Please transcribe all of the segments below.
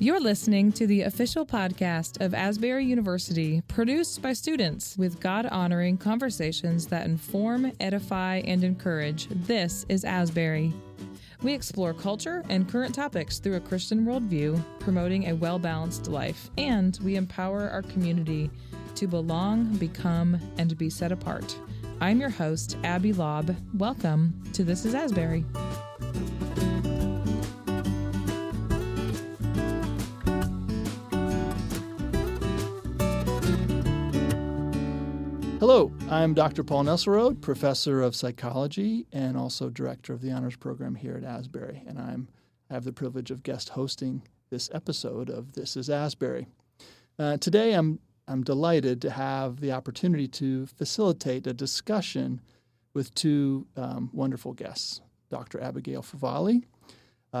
You're listening to the official podcast of Asbury University, produced by students with God-honoring conversations that inform, edify, and encourage. This is Asbury. We explore culture and current topics through a Christian worldview, promoting a well-balanced life, and we empower our community to belong, become, and be set apart. I'm your host, Abby Lobb. Welcome to This is Asbury. Hello, I'm Dr. Paul Nesselrode, professor of psychology and also director of the honors program here at Asbury, and I have the privilege of guest hosting this episode of This is Asbury. Today, I'm delighted to have the opportunity to facilitate a discussion with two wonderful guests, Dr. Abigail Favale.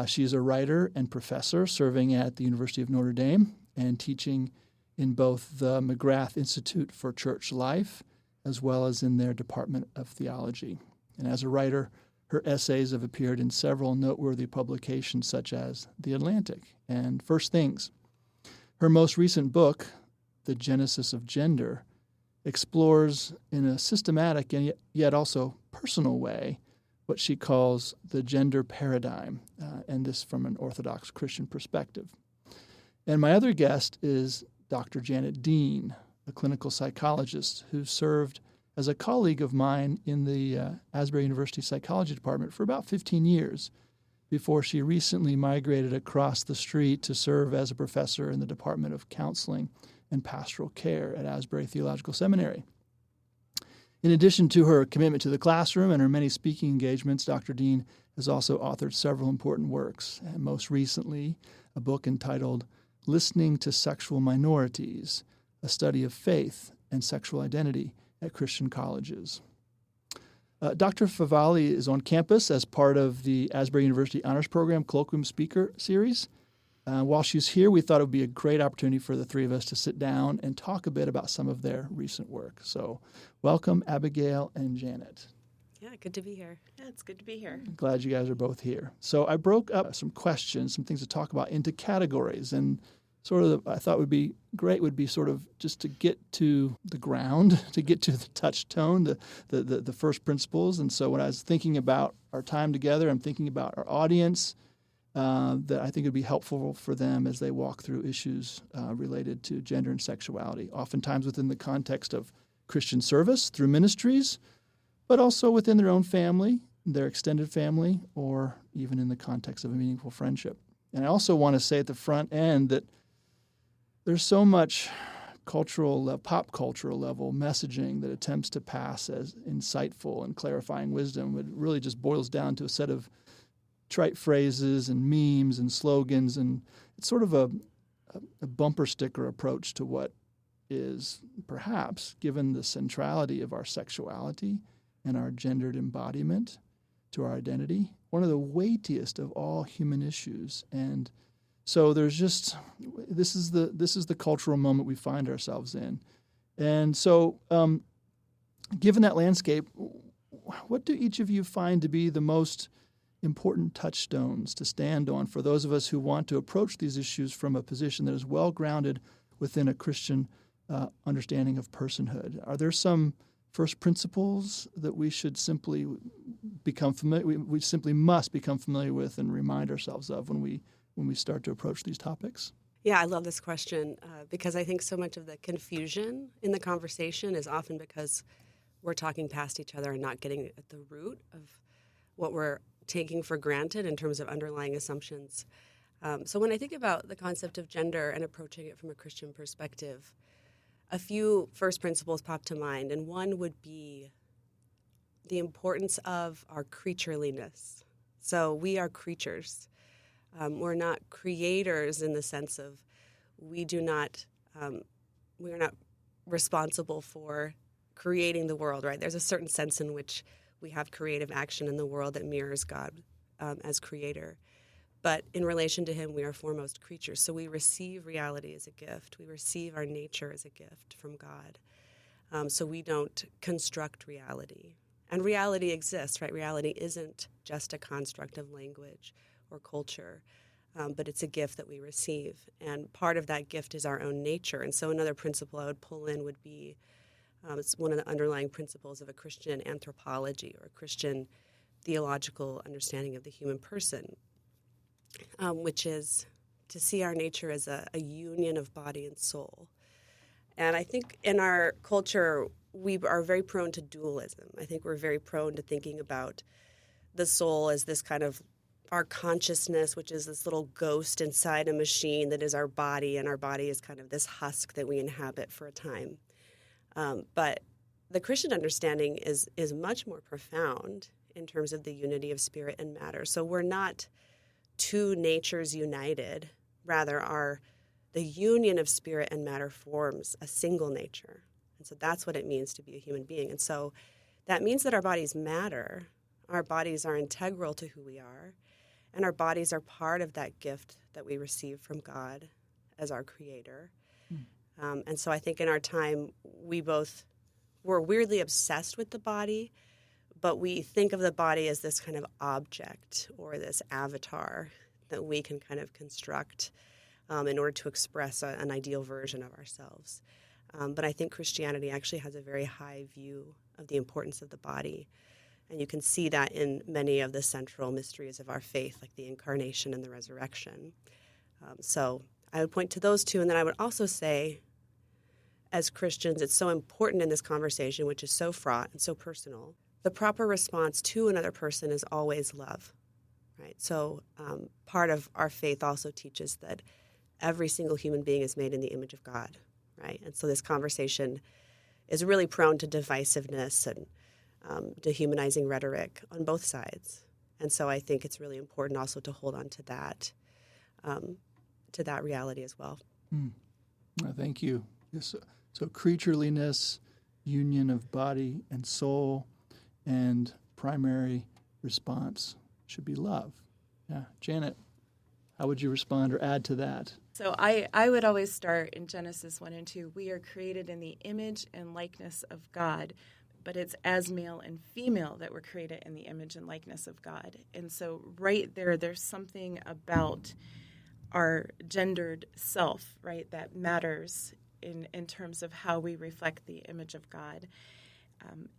She is a writer and professor serving at the University of Notre Dame and teaching in both the McGrath Institute for Church Life as well as in their Department of Theology. And as a writer, her essays have appeared in several noteworthy publications such as The Atlantic and First Things. Her most recent book, The Genesis of Gender, explores in a systematic and yet also personal way what she calls the gender paradigm, and this from an Orthodox Christian perspective. And my other guest is Dr. Janet Dean, a clinical psychologist who served as a colleague of mine in the Asbury University Psychology Department for about 15 years before she recently migrated across the street to serve as a professor in the Department of Counseling and Pastoral Care at Asbury Theological Seminary. In addition to her commitment to the classroom and her many speaking engagements, Dr. Dean has also authored several important works, and most recently a book entitled Listening to Sexual Minorities, a study of faith and sexual identity at Christian colleges. Dr. Favale is on campus as part of the Asbury University Honors Program Colloquium Speaker Series. While she's here, we thought it would be a great opportunity for the three of us to sit down and talk a bit about some of their recent work. So welcome, Abigail and Janet. Yeah, good to be here. Yeah, it's good to be here. I'm glad you guys are both here. So I broke up some questions, some things to talk about into categories, and sort of I thought would be great would be sort of just to get to the ground, to get to the touchstone, the first principles. And so when I was thinking about our time together, I'm thinking about our audience, that I think would be helpful for them as they walk through issues related to gender and sexuality, oftentimes within the context of Christian service through ministries, but also within their own family, their extended family, or even in the context of a meaningful friendship. And I also want to say at the front end that there's so much pop cultural level messaging that attempts to pass as insightful and clarifying wisdom. It really just boils down to a set of trite phrases and memes and slogans, and it's sort of a bumper sticker approach to what is perhaps, given the centrality of our sexuality and our gendered embodiment to our identity, one of the weightiest of all human issues. And so there's just this is the cultural moment we find ourselves in. And so given that landscape, what do each of you find to be the most important touchstones to stand on for those of us who want to approach these issues from a position that is well grounded within a Christian understanding of personhood? Are there some first principles that we should simply become familiar? We simply must become familiar with and remind ourselves of when we start to approach these topics? Yeah, I love this question because I think so much of the confusion in the conversation is often because we're talking past each other and not getting at the root of what we're taking for granted in terms of underlying assumptions. So when I think about the concept of gender and approaching it from a Christian perspective, a few first principles pop to mind, and one would be the importance of our creatureliness. So we are creatures. We're not creators in the sense of we are not responsible for creating the world, right? There's a certain sense in which we have creative action in the world that mirrors God as creator. But in relation to him, we are foremost creatures. So we receive reality as a gift. We receive our nature as a gift from God. So we don't construct reality. And reality exists, right? Reality isn't just a construct of language or culture. but it's a gift that we receive. And part of that gift is our own nature. And so another principle I would pull in would be, it's one of the underlying principles of a Christian anthropology or a Christian theological understanding of the human person, which is to see our nature as a union of body and soul. And I think in our culture, we are very prone to dualism. I think we're very prone to thinking about the soul as this kind of our consciousness, which is this little ghost inside a machine that is our body, and our body is kind of this husk that we inhabit for a time. But the Christian understanding is much more profound in terms of the unity of spirit and matter. So we're not two natures united. Rather, the union of spirit and matter forms a single nature. And so that's what it means to be a human being. And so that means that our bodies matter. Our bodies are integral to who we are. And our bodies are part of that gift that we receive from God as our creator. And so I think in our time, we're weirdly obsessed with the body, but we think of the body as this kind of object or this avatar that we can kind of construct in order to express an ideal version of ourselves. But I think Christianity actually has a very high view of the importance of the body. And you can see that in many of the central mysteries of our faith, like the incarnation and the resurrection. So I would point to those two. And then I would also say, as Christians, it's so important in this conversation, which is so fraught and so personal. The proper response to another person is always love, right? So part of our faith also teaches that every single human being is made in the image of God, right? And so this conversation is really prone to divisiveness and dehumanizing rhetoric on both sides. And so I think it's really important also to hold on to that reality as well. Thank you. Yes, so creatureliness, union of body and soul, and primary response should be love. Yeah. Janet, how would you respond or add to that? So I would always start in Genesis 1 and 2. We are created in the image and likeness of God, but it's as male and female that we're created in the image and likeness of God. And so right there's something about our gendered self, right, that matters in terms of how we reflect the image of God.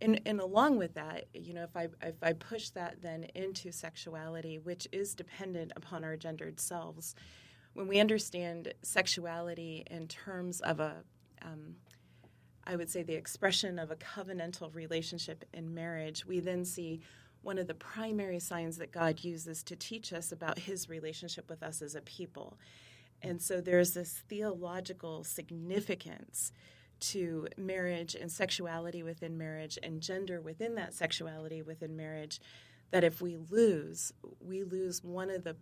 And along with that, if I push that then into sexuality, which is dependent upon our gendered selves, when we understand sexuality in terms of I would say the expression of a covenantal relationship in marriage, we then see one of the primary signs that God uses to teach us about his relationship with us as a people. And so there's this theological significance to marriage and sexuality within marriage and gender within that sexuality within marriage, that if we lose one of the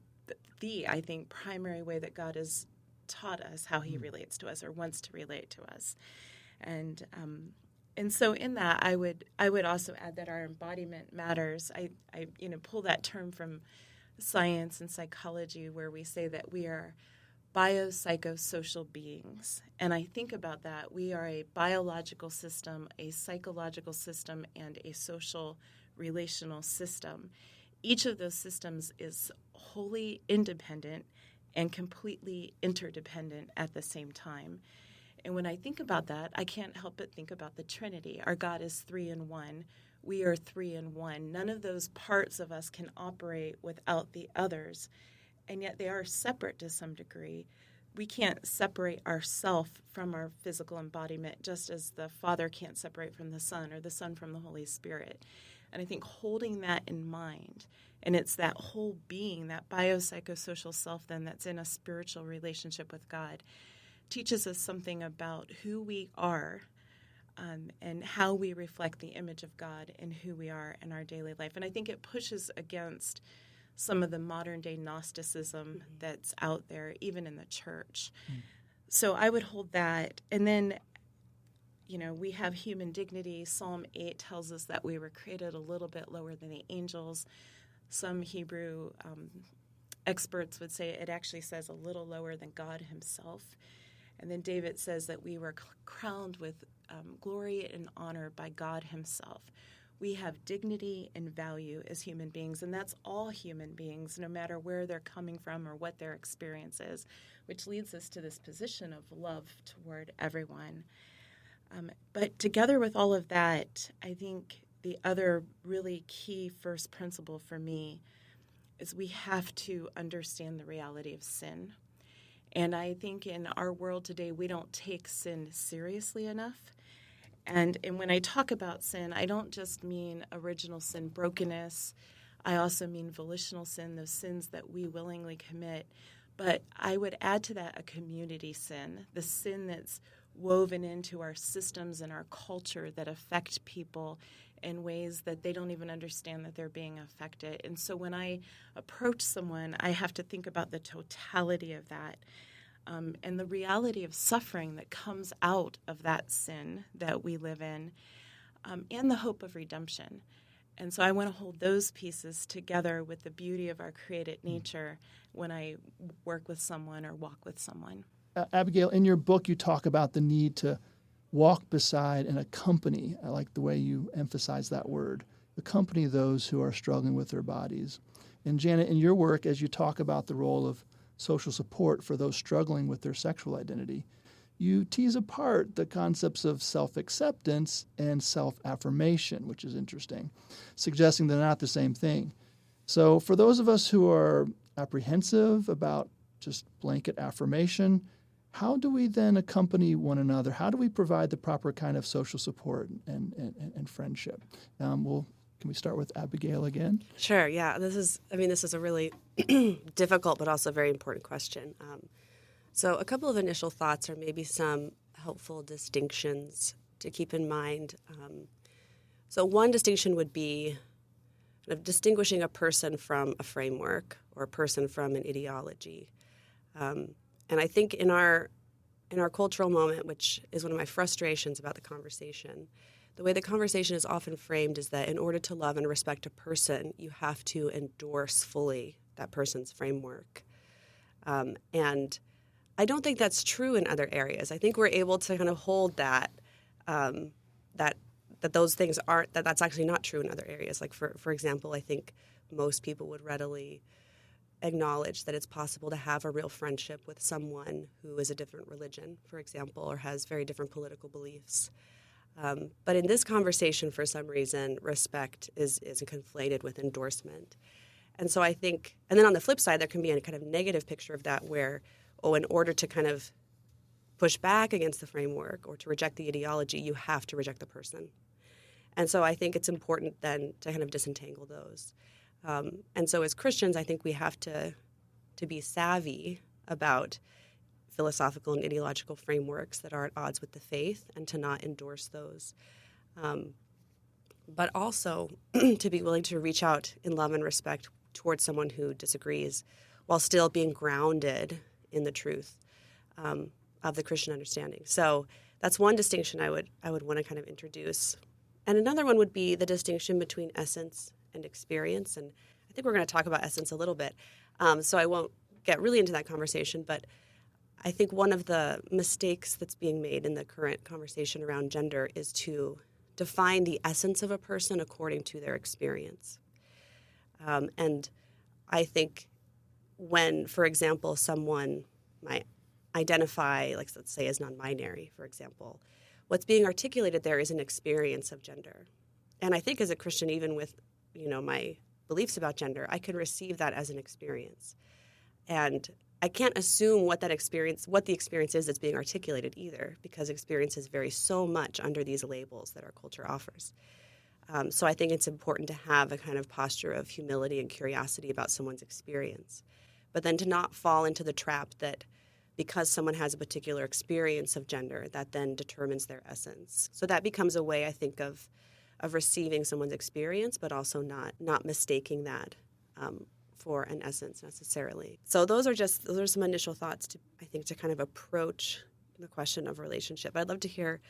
I think, primary way that God has taught us how he relates to us or wants to relate to us. And so in that, I would also add that our embodiment matters. I pull that term from science and psychology, where we say that we are biopsychosocial beings. And I think about that. We are a biological system, a psychological system, and a social relational system. Each of those systems is wholly independent and completely interdependent at the same time. And when I think about that, I can't help but think about the Trinity. Our God is 3 in 1. We are 3 in 1. None of those parts of us can operate without the others, and yet they are separate to some degree. We can't separate ourself from our physical embodiment, just as the Father can't separate from the Son or the Son from the Holy Spirit. And I think holding that in mind, and it's that whole being, that biopsychosocial self then that's in a spiritual relationship with God, teaches us something about who we are and how we reflect the image of God in who we are in our daily life. And I think it pushes against some of the modern-day Gnosticism that's out there, even in the church. So I would hold that. And then, we have human dignity. Psalm 8 tells us that we were created a little bit lower than the angels. Some Hebrew experts would say it actually says a little lower than God himself. And then David says that we were crowned with glory and honor by God himself. we have dignity and value as human beings, and that's all human beings, no matter where they're coming from or what their experience is, which leads us to this position of love toward everyone. But together with all of that, I think the other really key first principle for me is we have to understand the reality of sin. And I think in our world today, we don't take sin seriously enough. And when I talk about sin, I don't just mean original sin, brokenness. I also mean volitional sin, those sins that we willingly commit. But I would add to that a community sin, the sin that's woven into our systems and our culture that affect people in ways that they don't even understand that they're being affected. And so when I approach someone, I have to think about the totality of that. And the reality of suffering that comes out of that sin that we live in, and the hope of redemption. And so I want to hold those pieces together with the beauty of our created nature when I work with someone or walk with someone. Abigail, in your book, you talk about the need to walk beside and accompany. I like the way you emphasize that word. Accompany those who are struggling with their bodies. And Janet, in your work, as you talk about the role of social support for those struggling with their sexual identity, you tease apart the concepts of self-acceptance and self-affirmation, which is interesting, suggesting they're not the same thing. So for those of us who are apprehensive about just blanket affirmation, how do we then accompany one another? How do we provide the proper kind of social support and friendship? Can we start with Abigail again? Sure, yeah. This is a really difficult but also very important question. So a couple of initial thoughts or maybe some helpful distinctions to keep in mind. So one distinction would be kind of distinguishing a person from a framework or a person from an ideology. And I think in our cultural moment, which is one of my frustrations about the conversation, the way the conversation is often framed is that in order to love and respect a person, you have to endorse fully that person's framework. And I don't think that's true in other areas. I think we're able to kind of hold that those things aren't, that's actually not true in other areas. Like, for example, I think most people would readily acknowledge that it's possible to have a real friendship with someone who is a different religion, for example, or has very different political beliefs. But in this conversation, for some reason, respect is conflated with endorsement. And so I think, and then on the flip side, there can be a kind of negative picture of that where, in order to kind of push back against the framework or to reject the ideology, you have to reject the person. And so I think it's important then to kind of disentangle those. And so as Christians, I think we have to be savvy about philosophical and ideological frameworks that are at odds with the faith and to not endorse those. But also to be willing to reach out in love and respect towards someone who disagrees while still being grounded in the truth of the Christian understanding. So that's one distinction I would want to kind of introduce. And another one would be the distinction between essence and experience. And I think we're going to talk about essence a little bit. So I won't get really into that conversation, but I think one of the mistakes that's being made in the current conversation around gender is to define the essence of a person according to their experience. And I think when, for example, someone might identify, like let's say as non-binary, for example, what's being articulated there is an experience of gender. And I think as a Christian, even with, my beliefs about gender, I can receive that as an experience. And I can't assume what the experience is that's being articulated either, because experiences vary so much under these labels that our culture offers. So I think it's important to have a kind of posture of humility and curiosity about someone's experience, but then to not fall into the trap that because someone has a particular experience of gender, that then determines their essence. So that becomes a way, I think, of receiving someone's experience, but also not mistaking that for an essence necessarily. So those are some initial thoughts to kind of approach the question of relationship. I'd love to hear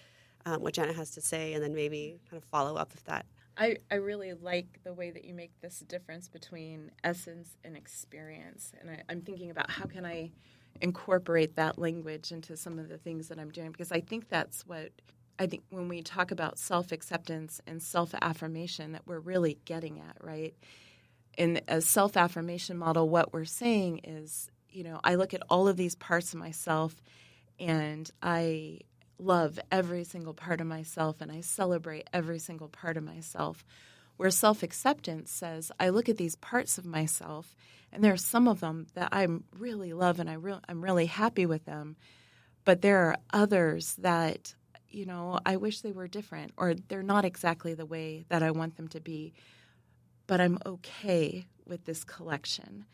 what Janet has to say, and then maybe kind of follow up with that. I really like the way that you make this difference between essence and experience. And I'm thinking about how can I incorporate that language into some of the things that I'm doing, because I think that's what I think when we talk about self-acceptance and self-affirmation that we're really getting at, right? In a self-affirmation model, what we're saying is, I look at all of these parts of myself and I love every single part of myself and I celebrate every single part of myself. Where self-acceptance says, I look at these parts of myself and there are some of them that I really love and I'm really happy with them, but there are others that I wish they were different or they're not exactly the way that I want them to be, but I'm okay with this collection.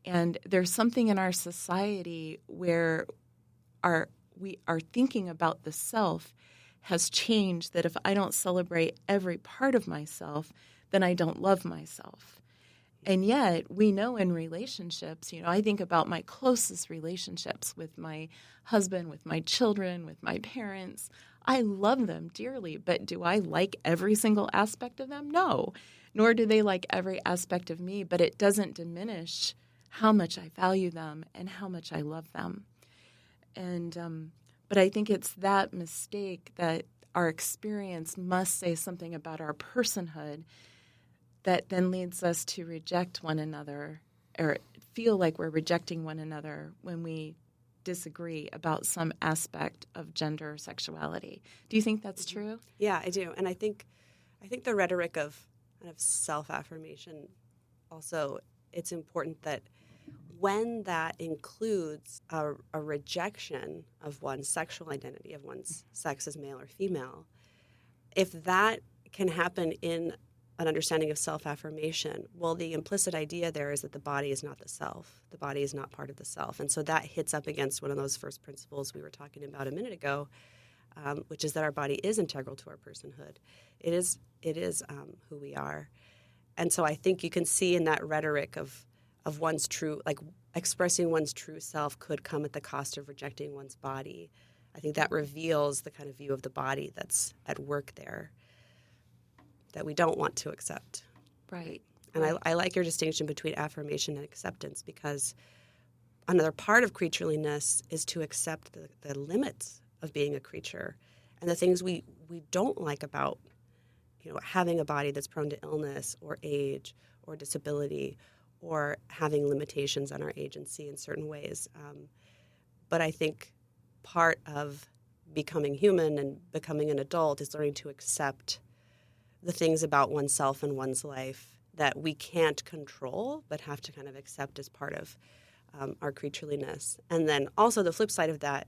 And there's something in our society where we are thinking about the self has changed, that if I don't celebrate every part of myself, then I don't love myself. And yet we know in relationships, I think about my closest relationships with my husband, with my children, with my parents. I love them dearly, but do I like every single aspect of them? No, nor do they like every aspect of me, but it doesn't diminish how much I value them and how much I love them. And but I think it's that mistake that our experience must say something about our personhood that then leads us to reject one another or feel like we're rejecting one another when we disagree about some aspect of gender or sexuality. Do you think that's true? Yeah, I do. And I think the rhetoric of kind of self-affirmation also, it's important that when that includes a rejection of one's sexual identity, of one's sex as male or female, if that can happen in an understanding of self-affirmation, well, the implicit idea there is that the body is not the self. The body is not part of the self. And so that hits up against one of those first principles we were talking about a minute ago, which is that our body is integral to our personhood. It is who we are. And so I think you can see in that rhetoric of one's true, like expressing one's true self could come at the cost of rejecting one's body. I think that reveals the kind of view of the body that's at work there that we don't want to accept. Right. And I like your distinction between affirmation and acceptance, because another part of creatureliness is to accept the limits of being a creature and the things we don't like about having a body that's prone to illness or age or disability or having limitations on our agency in certain ways. But I think part of becoming human and becoming an adult is learning to accept the things about oneself and one's life that we can't control but have to kind of accept as part of our creatureliness. And then also the flip side of that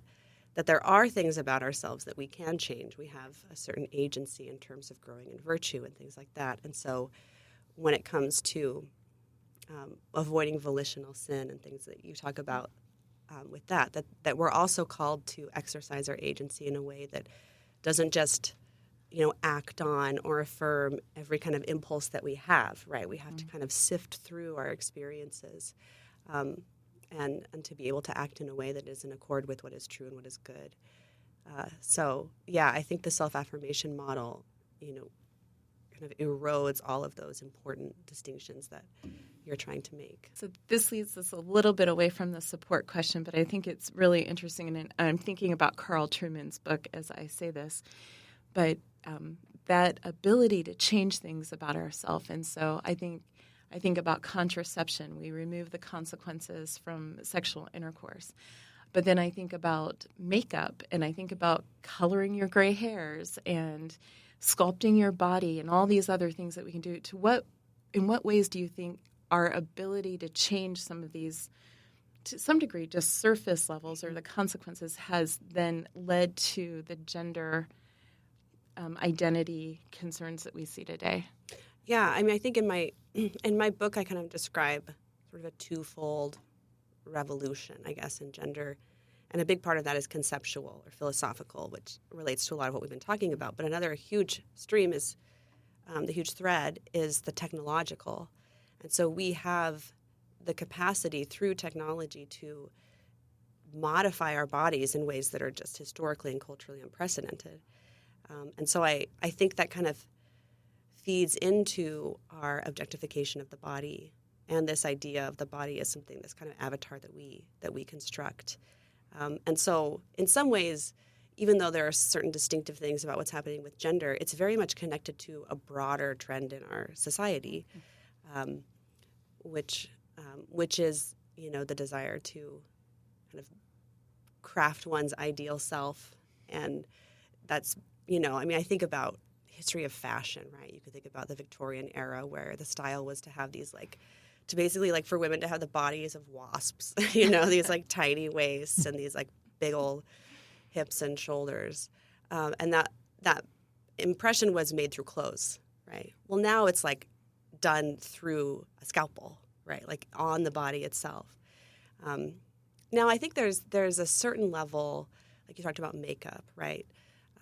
there are things about ourselves that we can change. We have a certain agency in terms of growing in virtue and things like that. And so when it comes to avoiding volitional sin and things that you talk about with that we're also called to exercise our agency in a way that doesn't just act on or affirm every kind of impulse that we have, right? We have to kind of sift through our experiences and to be able to act in a way that is in accord with what is true and what is good. So, yeah, I think the self-affirmation model, kind of erodes all of those important distinctions that you're trying to make. So this leads us a little bit away from the support question, but I think it's really interesting, and I'm thinking about Carl Trueman's book as I say this, but that ability to change things about ourselves. And so I think about contraception. We remove the consequences from sexual intercourse. But then I think about makeup, and I think about coloring your gray hairs and sculpting your body and all these other things that we can do. In what ways do you think our ability to change some of these, to some degree, just surface levels or the consequences has then led to the gender identity concerns that we see today? Yeah, I mean, I think in my book I kind of describe sort of a twofold revolution, I guess, in gender. And a big part of that is conceptual or philosophical, which relates to a lot of what we've been talking about. But another huge stream is, the huge thread is the technological. And so we have the capacity through technology to modify our bodies in ways that are just historically and culturally unprecedented. And so I think that kind of feeds into our objectification of the body and this idea of the body as something, this kind of avatar that we construct. And so in some ways, even though there are certain distinctive things about what's happening with gender, it's very much connected to a broader trend in our society, which is, the desire to kind of craft one's ideal self. And that's, I think about history of fashion, right? You could think about the Victorian era where the style was to have these to basically for women to have the bodies of wasps, these tiny waists and these big old hips and shoulders. And that impression was made through clothes, right? Well, now it's done through a scalpel, right? On the body itself. Now, I think there's a certain level, like you talked about makeup, right?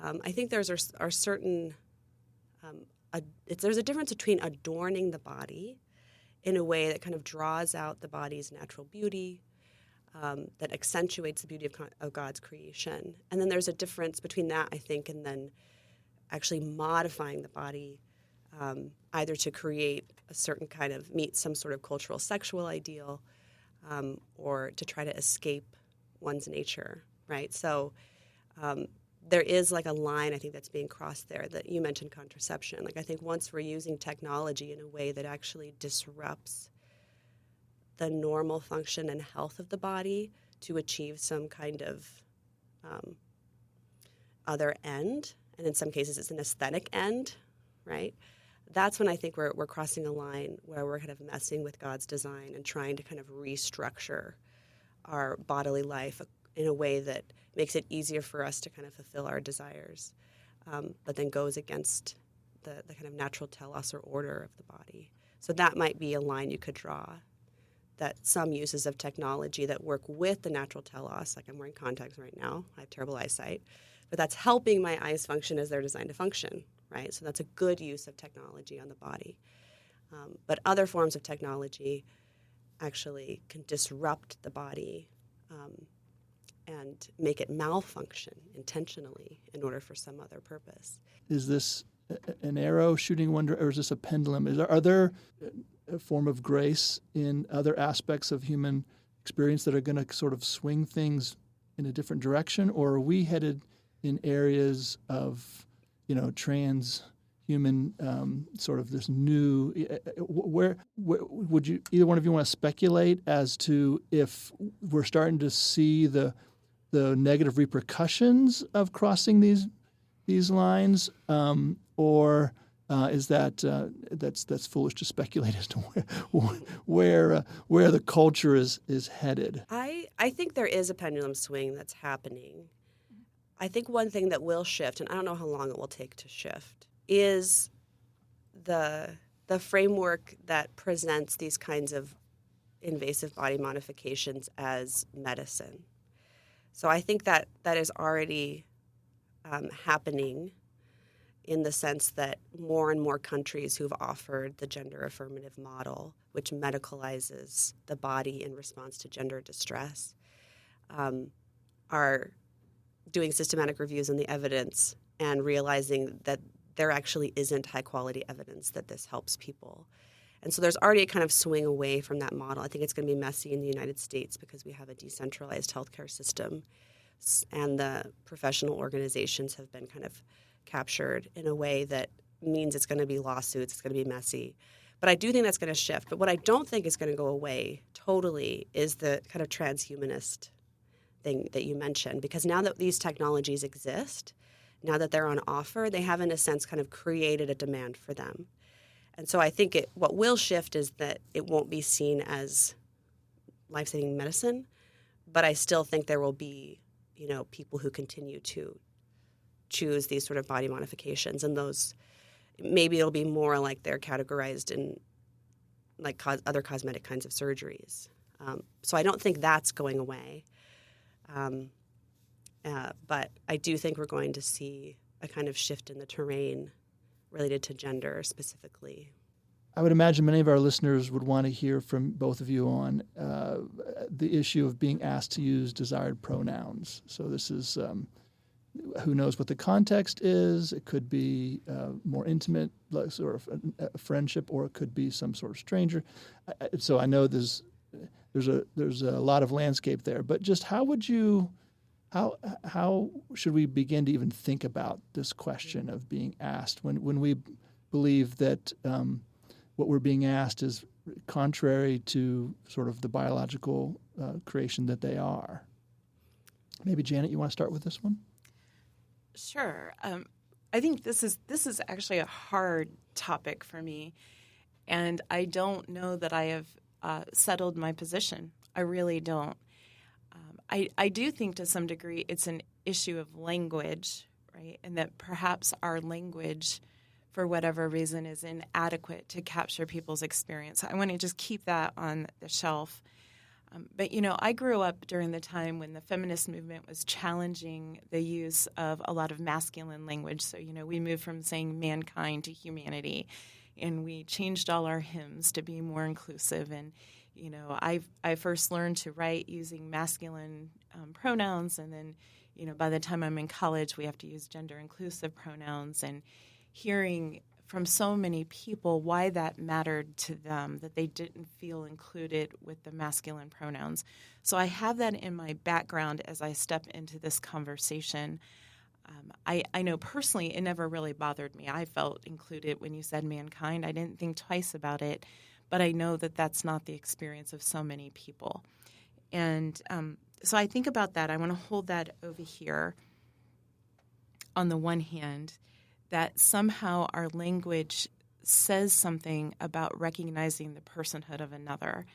I think there's certain there's a difference between adorning the body in a way that kind of draws out the body's natural beauty, that accentuates the beauty of God's creation. And then there's a difference between that, I think, and then actually modifying the body either to create a certain kind of, meet some sort of cultural sexual ideal, or to try to escape one's nature, right? So there is a line, I think, that's being crossed there. That you mentioned contraception. I think once we're using technology in a way that actually disrupts the normal function and health of the body to achieve some kind of other end, and in some cases it's an aesthetic end, right? That's when I think we're crossing a line where we're kind of messing with God's design and trying to kind of restructure our bodily life in a way that makes it easier for us to kind of fulfill our desires, but then goes against the kind of natural telos or order of the body. So that might be a line you could draw, that some uses of technology that work with the natural telos, like I'm wearing contacts right now, I have terrible eyesight, but that's helping my eyes function as they're designed to function, right? So that's a good use of technology on the body. But other forms of technology actually can disrupt the body and make it malfunction intentionally in order for some other purpose. Is this an arrow shooting one, or is this a pendulum? Are there a form of grace in other aspects of human experience that are going to sort of swing things in a different direction, or are we headed in areas of, transhuman sort of this new? Where would you, either one of you, want to speculate as to if we're starting to see the negative repercussions of crossing these lines, or is that's foolish to speculate as to where the culture is headed? I think there is a pendulum swing that's happening. I think one thing that will shift, and I don't know how long it will take to shift, is the framework that presents these kinds of invasive body modifications as medicine. So I think that is already happening in the sense that more and more countries who've offered the gender affirmative model, which medicalizes the body in response to gender distress, are doing systematic reviews on the evidence and realizing that there actually isn't high-quality evidence that this helps people. And so there's already a kind of swing away from that model. I think it's going to be messy in the United States because we have a decentralized healthcare system, and the professional organizations have been kind of captured in a way that means it's going to be lawsuits, it's going to be messy. But I do think that's going to shift. But what I don't think is going to go away totally is the kind of transhumanist thing that you mentioned, because now that these technologies exist, now that they're on offer, they have in a sense kind of created a demand for them. And so I think what will shift is that it won't be seen as life-saving medicine, but I still think there will be, people who continue to choose these sort of body modifications, and those maybe it'll be more like they're categorized in other cosmetic kinds of surgeries. So I don't think that's going away. But I do think we're going to see a kind of shift in the terrain related to gender specifically. I would imagine many of our listeners would want to hear from both of you on the issue of being asked to use desired pronouns. So this is, who knows what the context is. It could be more intimate, like sort of a friendship, or it could be some sort of stranger. So I know there's a lot of landscape there. But just how would you how should we begin to even think about this question of being asked when we believe that what we're being asked is contrary to sort of the biological creation that they are? Maybe Janet, you want to start with this one? Sure. I think this is actually a hard topic for me, and I don't know that I have settled my position. I really don't. I do think to some degree it's an issue of language, right? And that perhaps our language, for whatever reason, is inadequate to capture people's experience. I want to just keep that on the shelf. But, I grew up during the time when the feminist movement was challenging the use of a lot of masculine language. So, we moved from saying mankind to humanity, and we changed all our hymns to be more inclusive. And, I first learned to write using masculine pronouns, and then, by the time I'm in college, we have to use gender-inclusive pronouns, and hearing from so many people why that mattered to them, that they didn't feel included with the masculine pronouns. So I have that in my background as I step into this conversation. I know personally it never really bothered me. I felt included when you said mankind. I didn't think twice about it, but I know that that's not the experience of so many people. And so I think about that. I want to hold that over here on the one hand, that somehow our language says something about recognizing the personhood of another.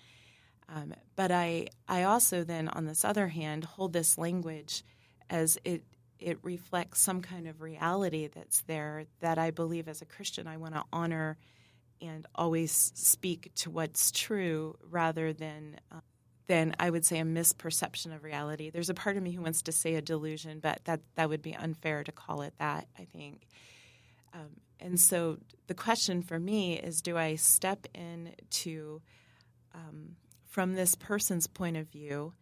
But I also then, on this other hand, hold this language as it reflects some kind of reality that's there that I believe as a Christian I want to honor and always speak to what's true rather than I would say a misperception of reality. There's a part of me who wants to say a delusion, but that would be unfair to call it that, I think. And so the question for me is, do I step in to, from this person's point of view,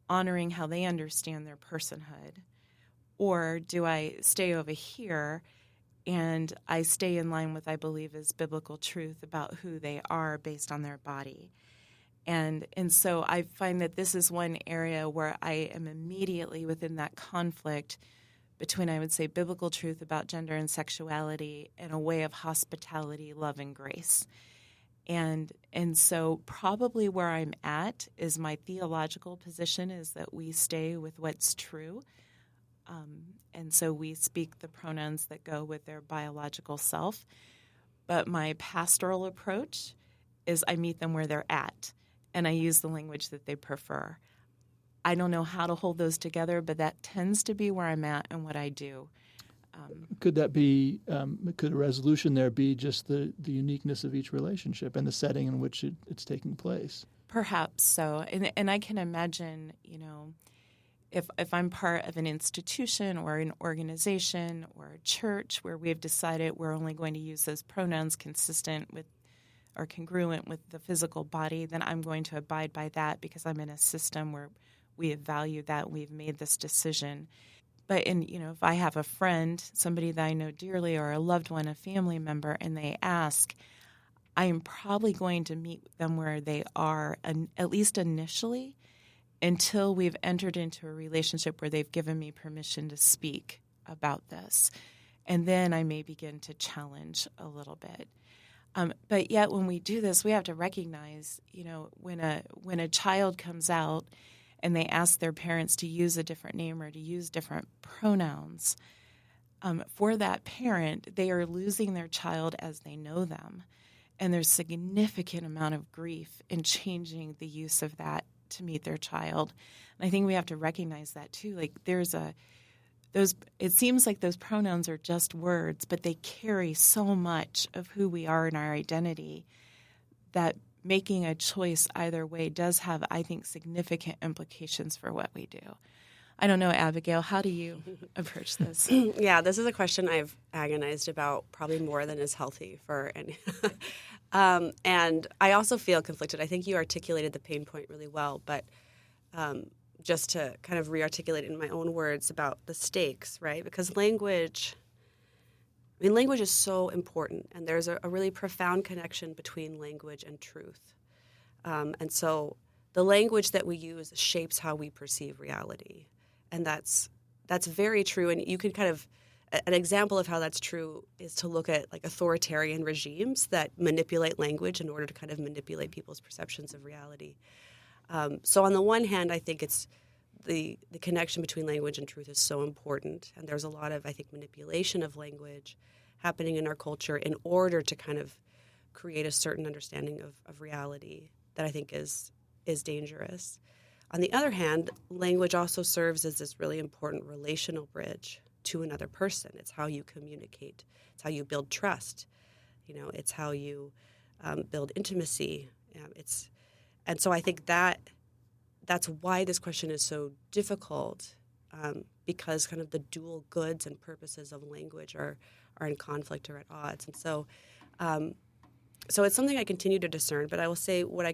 honoring how they understand their personhood, or do I stay over here and I stay in line with I believe is biblical truth about who they are based on their body? And so I find that this is one area where I am immediately within that conflict between, I would say, biblical truth about gender and sexuality and a way of hospitality, love, and grace. And so probably where I'm at is my theological position is that we stay with what's true. And so we speak the pronouns that go with their biological self. But my pastoral approach is I meet them where they're at, and I use the language that they prefer. I don't know how to hold those together, but that tends to be where I'm at and what I do. Could that be, could a resolution there be just the uniqueness of each relationship and the setting in which it's taking place? Perhaps so. And I can imagine, if I'm part of an institution or an organization or a church where we've decided we're only going to use those pronouns consistent with or congruent with the physical body, then I'm going to abide by that because I'm in a system where we have valued that and we've made this decision. But if I have a friend, somebody that I know dearly, or a loved one, a family member, and they ask, I am probably going to meet them where they are, at least initially, until we've entered into a relationship where they've given me permission to speak about this. And then I may begin to challenge a little bit. But yet when we do this, we have to recognize, when a child comes out and they ask their parents to use a different name or to use different pronouns, for that parent, they are losing their child as they know them. And there's a significant amount of grief in changing the use of that to meet their child. And I think we have to recognize that too. Like it seems like those pronouns are just words, but they carry so much of who we are in our identity that making a choice either way does have, I think, significant implications for what we do. I don't know, Abigail, how do you approach this? Yeah, this is a question I've agonized about probably more than is healthy for any. And I also feel conflicted. I think you articulated the pain point really well, but just to kind of re-articulate in my own words about the stakes, right? Because language is so important, and there's a really profound connection between language and truth. And so the language that we use shapes how we perceive reality. And that's very true. And you can kind of, an example of how that's true is to look at like authoritarian regimes that manipulate language in order to kind of manipulate people's perceptions of reality. So on the one hand, I think it's the connection between language and truth is so important. And there's a lot of, I think, manipulation of language happening in our culture in order to kind of create a certain understanding of reality that I think is dangerous. On the other hand, language also serves as this really important relational bridge to another person. It's how you communicate. It's how you build trust. It's how you build intimacy. And so I think that's why this question is so difficult, because kind of the dual goods and purposes of language are in conflict or at odds. And so it's something I continue to discern. But I will say where I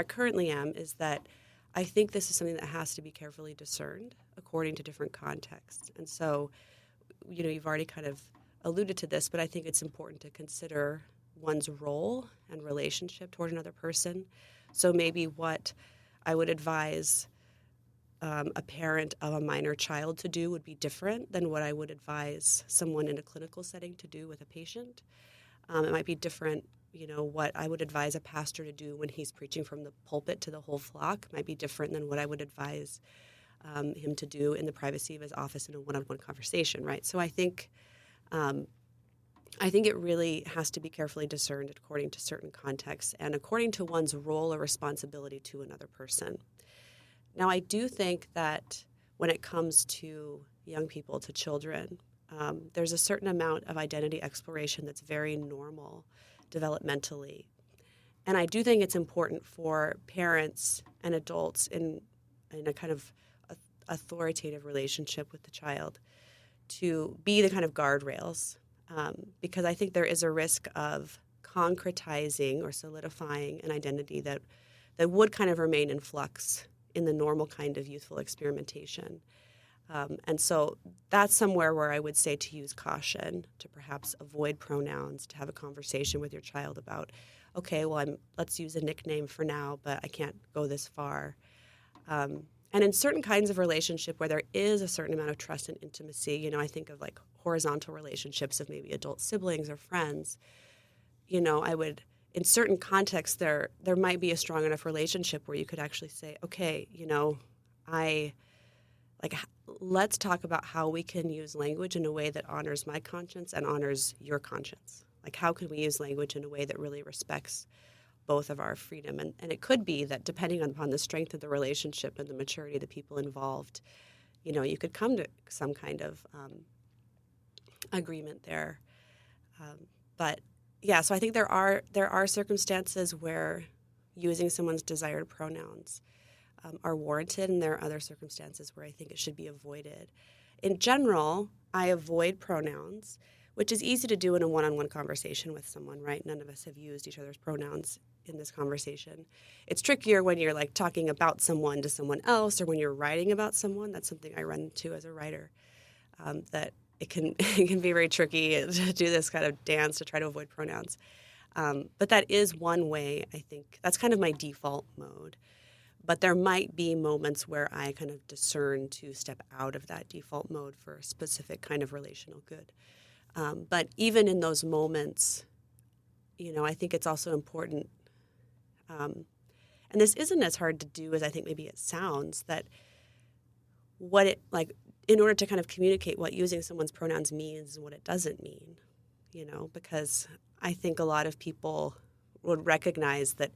currently am is that I think this is something that has to be carefully discerned according to different contexts. And so, you've already kind of alluded to this, but I think it's important to consider one's role and relationship toward another person. So maybe what I would advise a parent of a minor child to do would be different than what I would advise someone in a clinical setting to do with a patient. It might be different. What I would advise a pastor to do when he's preaching from the pulpit to the whole flock might be different than what I would advise him to do in the privacy of his office in a one-on-one conversation, right? So I think it really has to be carefully discerned according to certain contexts and according to one's role or responsibility to another person. Now, I do think that when it comes to young people, to children, there's a certain amount of identity exploration that's very normal developmentally. And I do think it's important for parents and adults in a kind of authoritative relationship with the child to be the kind of guardrails, because I think there is a risk of concretizing or solidifying an identity that would kind of remain in flux in the normal kind of youthful experimentation. And so that's somewhere where I would say to use caution, to perhaps avoid pronouns, to have a conversation with your child about, okay, well, let's use a nickname for now, but I can't go this far. And in certain kinds of relationship where there is a certain amount of trust and intimacy, I think of like horizontal relationships of maybe adult siblings or friends, I would, in certain contexts, there might be a strong enough relationship where you could actually say, okay, let's talk about how we can use language in a way that honors my conscience and honors your conscience. Like, how can we use language in a way that really respects both of our freedom? And it could be that depending upon the strength of the relationship and the maturity of the people involved, you could come to some kind of agreement there. But yeah, so I think there are circumstances where using someone's desired pronouns are warranted, and there are other circumstances where I think it should be avoided. In general, I avoid pronouns, which is easy to do in a one-on-one conversation with someone, right? None of us have used each other's pronouns in this conversation. It's trickier when you're like talking about someone to someone else, or when you're writing about someone. That's something I run into as a writer, that it can be very tricky to do this kind of dance to try to avoid pronouns. But that is one way, I think. That's kind of my default mode. But there might be moments where I kind of discern to step out of that default mode for a specific kind of relational good. But even in those moments, I think it's also important, and this isn't as hard to do as I think maybe it sounds, that in order to kind of communicate what using someone's pronouns means and what it doesn't mean, because I think a lot of people would recognize that,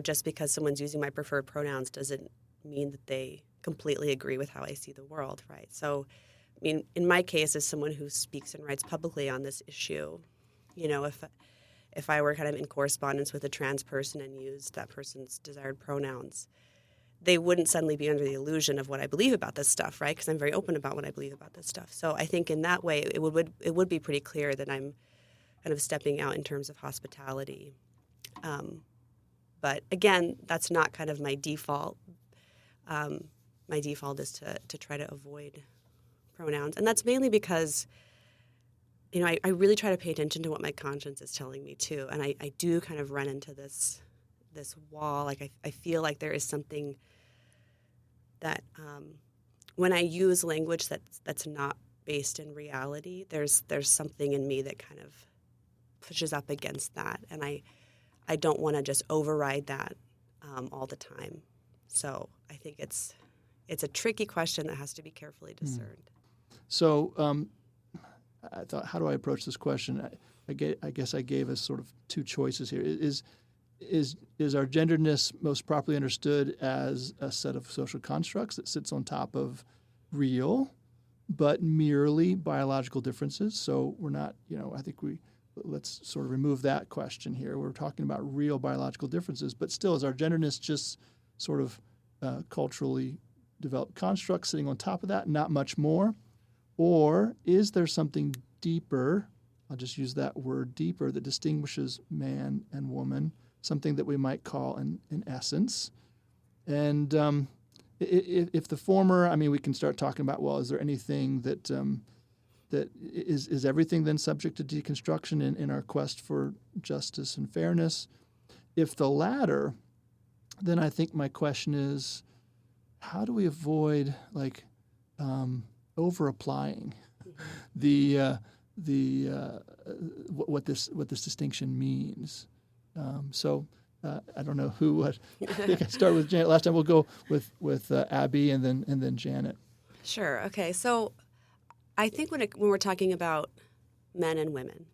just because someone's using my preferred pronouns doesn't mean that they completely agree with how I see the world, right? So, I mean, in my case, as someone who speaks and writes publicly on this issue, if I were kind of in correspondence with a trans person and used that person's desired pronouns, they wouldn't suddenly be under the illusion of what I believe about this stuff, right? Because I'm very open about what I believe about this stuff. So I think in that way, it would be pretty clear that I'm kind of stepping out in terms of hospitality. But again, that's not kind of my default. My default is to try to avoid pronouns. And that's mainly because, I really try to pay attention to what my conscience is telling me too. And I do kind of run into this wall. Like I feel like there is something that when I use language that's not based in reality, there's something in me that kind of pushes up against that, and I don't want to just override that all the time. So I think it's a tricky question that has to be carefully discerned. So I thought, how do I approach this question? I guess I gave us sort of two choices here. Is our genderedness most properly understood as a set of social constructs that sits on top of real, but merely biological differences? So we're not, I think let's sort of remove that question here. We're talking about real biological differences, but still, is our genderedness just sort of culturally developed constructs sitting on top of that, not much more? Or is there something deeper, I'll just use that word deeper, that distinguishes man and woman, something that we might call an essence? And if the former, I mean, we can start talking about, well, is there anything that is everything then subject to deconstruction in our quest for justice and fairness? If the latter, then I think my question is, how do we avoid over-applying what this distinction means? I don't know who. I think I start with Janet. Last time we'll go with Abby and then Janet. Sure. Okay. So I think when we're talking about men and women,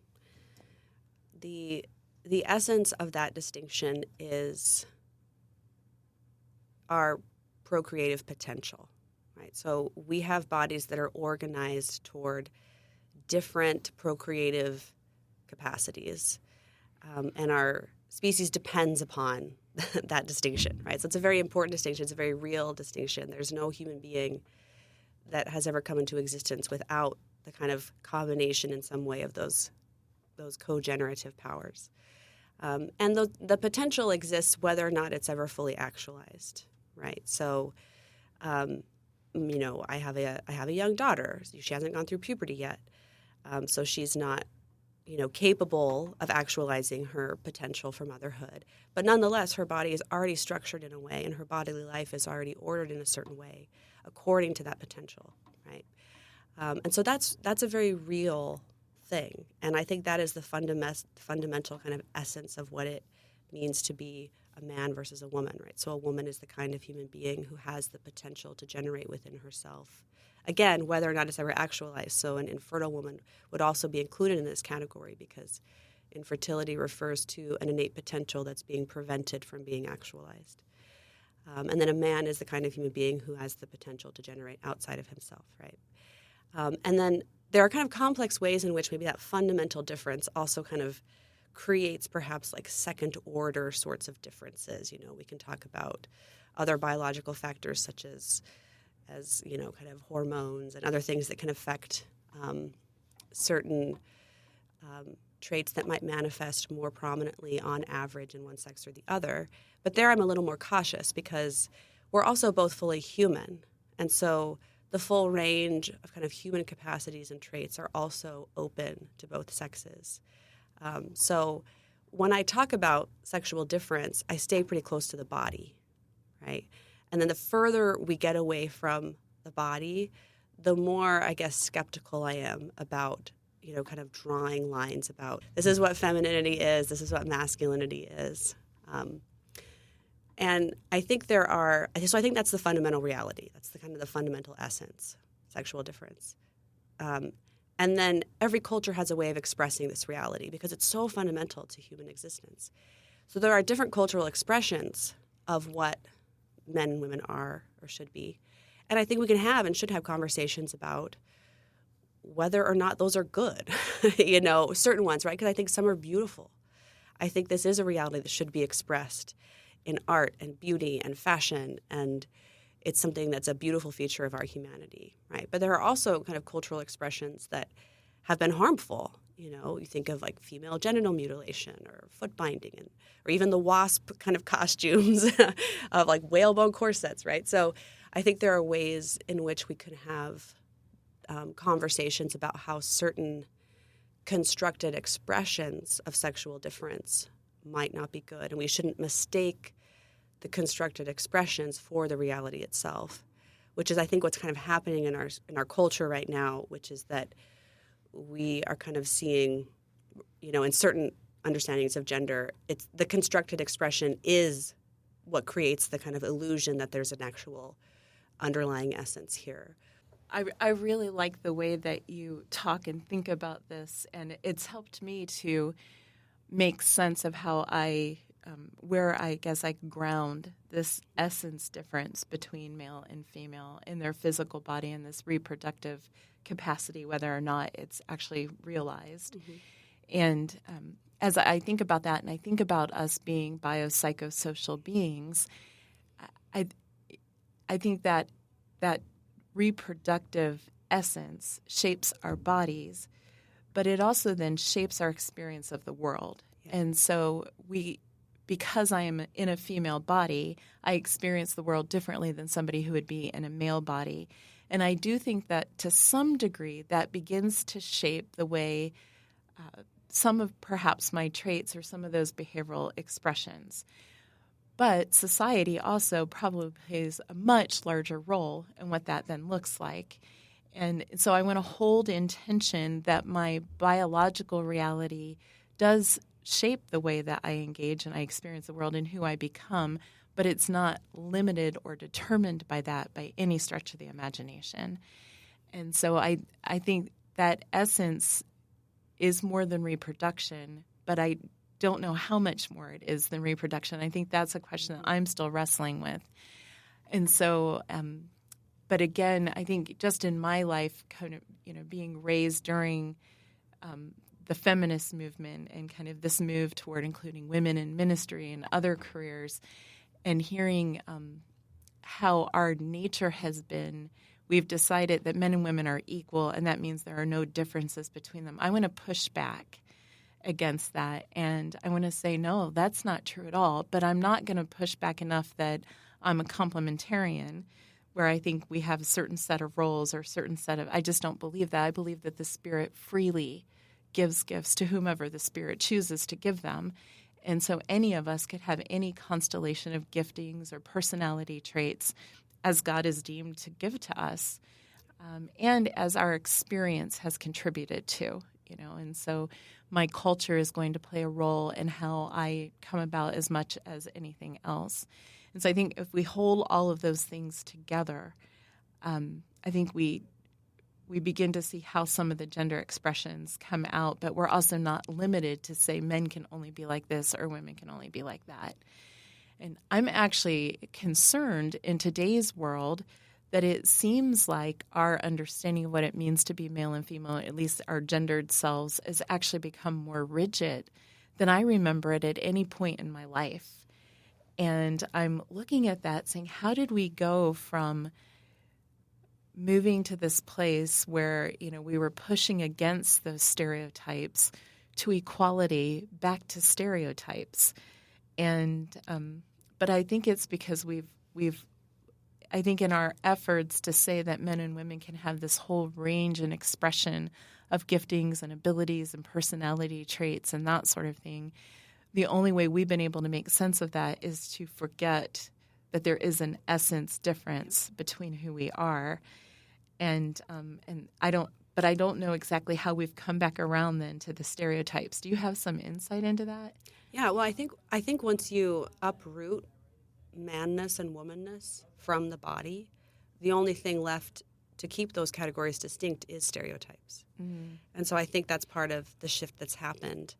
the essence of that distinction is our procreative potential, right? So we have bodies that are organized toward different procreative capacities, and our species depends upon that distinction, right? So it's a very important distinction. It's a very real distinction. There's no human being that has ever come into existence without the kind of combination in some way of those co-generative powers. And the potential exists whether or not it's ever fully actualized, right? So, I have a young daughter. She hasn't gone through puberty yet, so she's not, capable of actualizing her potential for motherhood. But nonetheless, her body is already structured in a way, and her bodily life is already ordered in a certain way according to that potential, right? And so that's a very real thing, and I think that is the fundamental kind of essence of what it means to be a man versus a woman, right? So a woman is the kind of human being who has the potential to generate within herself. Again, whether or not it's ever actualized. So an infertile woman would also be included in this category because infertility refers to an innate potential that's being prevented from being actualized. And then a man is the kind of human being who has the potential to generate outside of himself, right? And then there are kind of complex ways in which maybe that fundamental difference also kind of creates perhaps like second order sorts of differences. We can talk about other biological factors such as kind of hormones and other things that can affect certain traits that might manifest more prominently on average in one sex or the other. But there I'm a little more cautious because we're also both fully human. And so the full range of kind of human capacities and traits are also open to both sexes. So when I talk about sexual difference, I stay pretty close to the body, right? And then the further we get away from the body, the more, I guess, skeptical I am about, kind of drawing lines about this is what femininity is, this is what masculinity is. And I think so I think that's the fundamental reality. That's the kind of the fundamental essence, sexual difference. And then every culture has a way of expressing this reality because it's so fundamental to human existence. So there are different cultural expressions of what men and women are or should be. And I think we can have and should have conversations about whether or not those are good, certain ones, right? Because I think some are beautiful. I think this is a reality that should be expressed in art and beauty and fashion, and it's something that's a beautiful feature of our humanity, right? But there are also kind of cultural expressions that have been harmful. You think of like female genital mutilation or foot binding or even the wasp kind of costumes of like whalebone corsets, right? So I think there are ways in which we could have conversations about how certain constructed expressions of sexual difference might not be good, and we shouldn't mistake the constructed expressions for the reality itself. which is, I think, what's kind of happening in our culture right now, which is that we are kind of seeing, in certain understandings of gender, it's the constructed expression is what creates the kind of illusion that there's an actual underlying essence here. I really like the way that you talk and think about this, and it's helped me to make sense of how where I guess I ground this essence difference between male and female in their physical body and this reproductive capacity, whether or not it's actually realized. Mm-hmm. And as I think about that, and I think about us being biopsychosocial beings, I think that reproductive essence shapes our bodies, but it also then shapes our experience of the world. Yeah. And so because I am in a female body, I experience the world differently than somebody who would be in a male body. And I do think that to some degree that begins to shape the way some of perhaps my traits or some of those behavioral expressions. But society also probably plays a much larger role in what that then looks like. And so I want to hold in tension that my biological reality does shape the way that I engage and I experience the world and who I become, but it's not limited or determined by that by any stretch of the imagination. And so I think that essence is more than reproduction, but I don't know how much more it is than reproduction. I think that's a question that I'm still wrestling with. And so, but again, I think just in my life, kind of, being raised during the feminist movement and kind of this move toward including women in ministry and other careers, and hearing how our nature has been, we've decided that men and women are equal, and that means there are no differences between them. I want to push back against that, and I want to say, no, that's not true at all, but I'm not going to push back enough that I'm a complementarian, where I think we have a certain set of roles or a certain set of – I just don't believe that. I believe that the Spirit freely gives gifts to whomever the Spirit chooses to give them, and so any of us could have any constellation of giftings or personality traits as God is deemed to give to us, and as our experience has contributed to, and so my culture is going to play a role in how I come about as much as anything else. And so I think if we hold all of those things together, I think we begin to see how some of the gender expressions come out, but we're also not limited to say men can only be like this or women can only be like that. And I'm actually concerned in today's world that it seems like our understanding of what it means to be male and female, at least our gendered selves, has actually become more rigid than I remember it at any point in my life. And I'm looking at that saying, how did we go from moving to this place where, we were pushing against those stereotypes to equality back to stereotypes? And but I think it's because we've I think in our efforts to say that men and women can have this whole range and expression of giftings and abilities and personality traits and that sort of thing, the only way we've been able to make sense of that is to forget that there is an essence difference between who we are. And I don't know exactly how we've come back around then to the stereotypes. Do you have some insight into that? Yeah, well, I think once you uproot manness and womanness from the body, the only thing left to keep those categories distinct is stereotypes. Mm. And so I think that's part of the shift that's happened.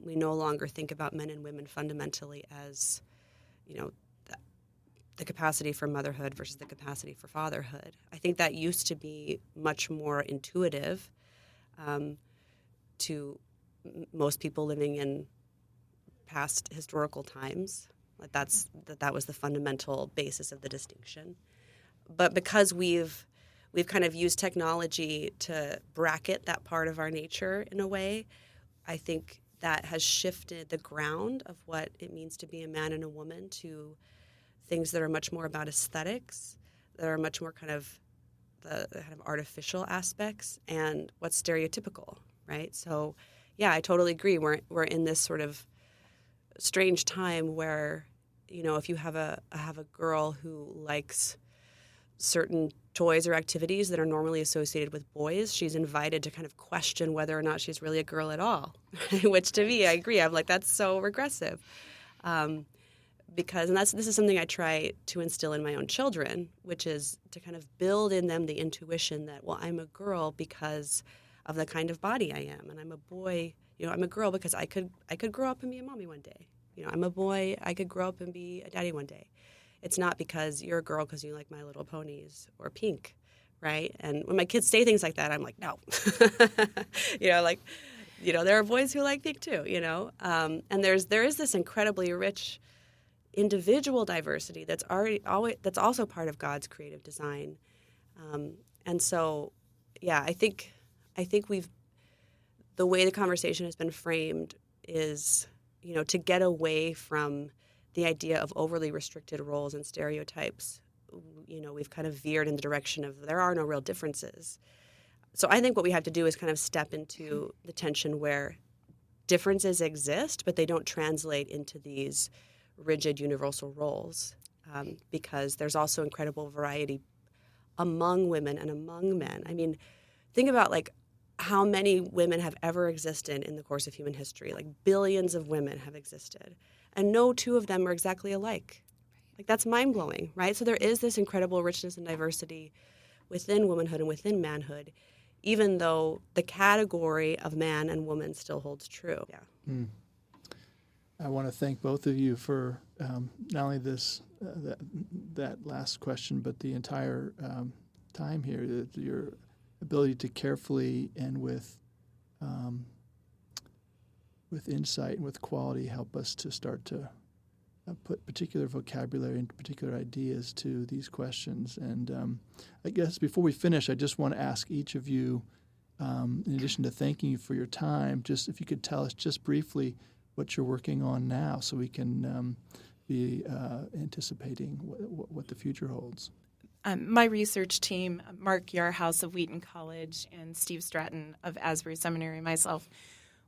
We no longer think about men and women fundamentally as, the capacity for motherhood versus the capacity for fatherhood. I think that used to be much more intuitive to most people living in past historical times. That was the fundamental basis of the distinction. But because we've kind of used technology to bracket that part of our nature in a way, I think that has shifted the ground of what it means to be a man and a woman to things that are much more about aesthetics, that are much more kind of the kind of artificial aspects and what's stereotypical, right? So, yeah, I totally agree. We're in this sort of strange time where, if you have a girl who likes certain toys or activities that are normally associated with boys, she's invited to kind of question whether or not she's really a girl at all, which to me, I agree. I'm like, that's so regressive. Because this is something I try to instill in my own children, which is to kind of build in them the intuition that, well, I'm a girl because of the kind of body I am, and I'm a boy. I'm a girl because I could grow up and be a mommy one day. I'm a boy. I could grow up and be a daddy one day. It's not because you're a girl because you like My Little Ponies or Pink, right? And when my kids say things like that, I'm like, no. There are boys who like Pink too, And there is this incredibly rich individual diversity that's also part of God's creative design. And so, yeah, I think the way the conversation has been framed is, to get away from the idea of overly restricted roles and stereotypes. We've kind of veered in the direction of there are no real differences. So I think what we have to do is kind of step into the tension where differences exist, but they don't translate into these rigid universal roles, because there's also incredible variety among women and among men. I mean, think about how many women have ever existed in the course of human history. Billions of women have existed, and no two of them are exactly alike. That's mind-blowing, right? So there is this incredible richness and diversity within womanhood and within manhood, even though the category of man and woman still holds true. Yeah. Mm. I want to thank both of you for not only that last question, but the entire time here. Your ability to carefully and with insight and with quality help us to start to put particular vocabulary and particular ideas to these questions. And I guess before we finish, I just want to ask each of you, in addition to thanking you for your time, just if you could tell us just briefly what you're working on now, so we can be anticipating what the future holds. My research team, Mark Yarhouse of Wheaton College and Steve Stratton of Asbury Seminary, myself,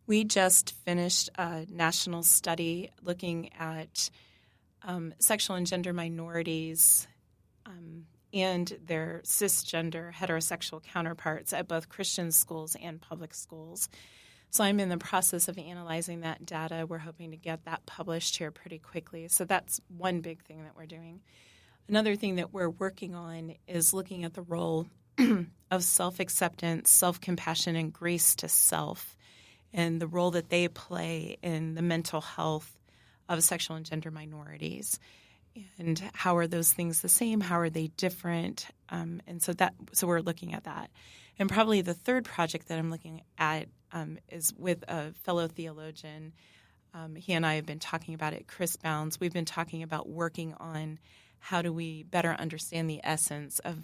we just finished a national study looking at sexual and gender minorities and their cisgender heterosexual counterparts at both Christian schools and public schools. So I'm in the process of analyzing that data. We're hoping to get that published here pretty quickly. So that's one big thing that we're doing. Another thing that we're working on is looking at the role of self-acceptance, self-compassion, and grace to self, and the role that they play in the mental health of sexual and gender minorities. And how are those things the same? How are they different? So we're looking at that. And probably the third project that I'm looking at is with a fellow theologian. He and I have been talking about it, Chris Bounds. We've been talking about working on how do we better understand the essence of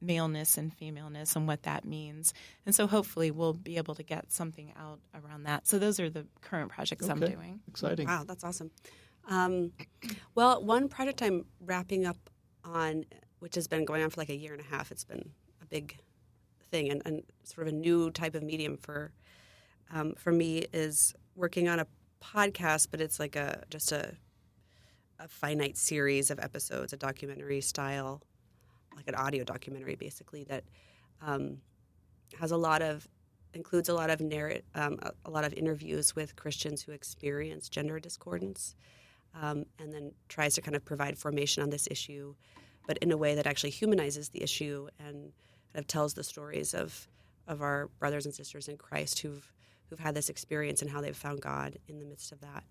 maleness and femaleness and what that means. And so hopefully we'll be able to get something out around that. So those are the current projects I'm doing. Exciting. Wow, that's awesome. Well, one project I'm wrapping up on, which has been going on for a year and a half, it's been a big thing and sort of a new type of medium for me, is working on a podcast, but it's just a finite series of episodes, a documentary style, like an audio documentary, basically, that includes a lot of interviews with Christians who experience gender discordance, and then tries to kind of provide formation on this issue, but in a way that actually humanizes the issue and kind of tells the stories of our brothers and sisters in Christ who've had this experience and how they've found God in the midst of that.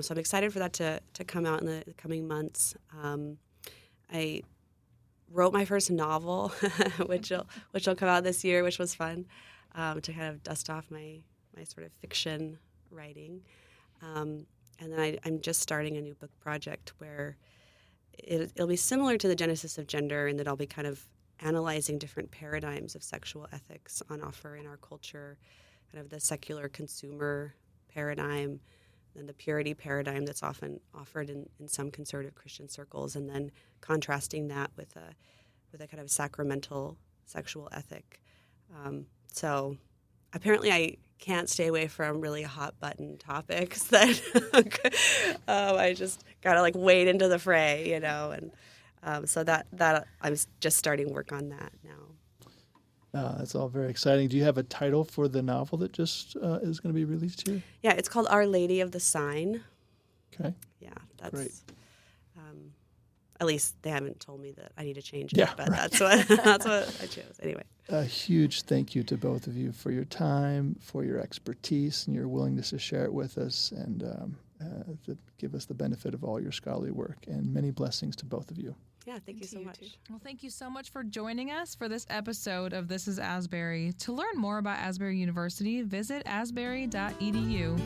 So I'm excited for that to come out in the coming months. I wrote my first novel, which will come out this year, which was fun, to kind of dust off my sort of fiction writing. And then I'm just starting a new book project where it'll be similar to the Genesis of Gender, in that I'll be kind of analyzing different paradigms of sexual ethics on offer in our culture, kind of the secular consumer paradigm, and the purity paradigm that's often offered in some conservative Christian circles, and then contrasting that with a kind of sacramental sexual ethic. So apparently I can't stay away from really hot button topics that I just gotta wade into the fray, and So that I'm just starting work on that now. That's all very exciting. Do you have a title for the novel that just is going to be released here? Yeah, it's called Our Lady of the Sign. Okay. Yeah, that's Great. At least they haven't told me that I need to change it, Yeah, but right. that's what I chose anyway. A huge thank you to both of you for your time, for your expertise, and your willingness to share it with us and to give us the benefit of all your scholarly work. And many blessings to both of you. Yeah, thank you so much. Well, thank you so much for joining us for this episode of This is Asbury. To learn more about Asbury University, visit asbury.edu.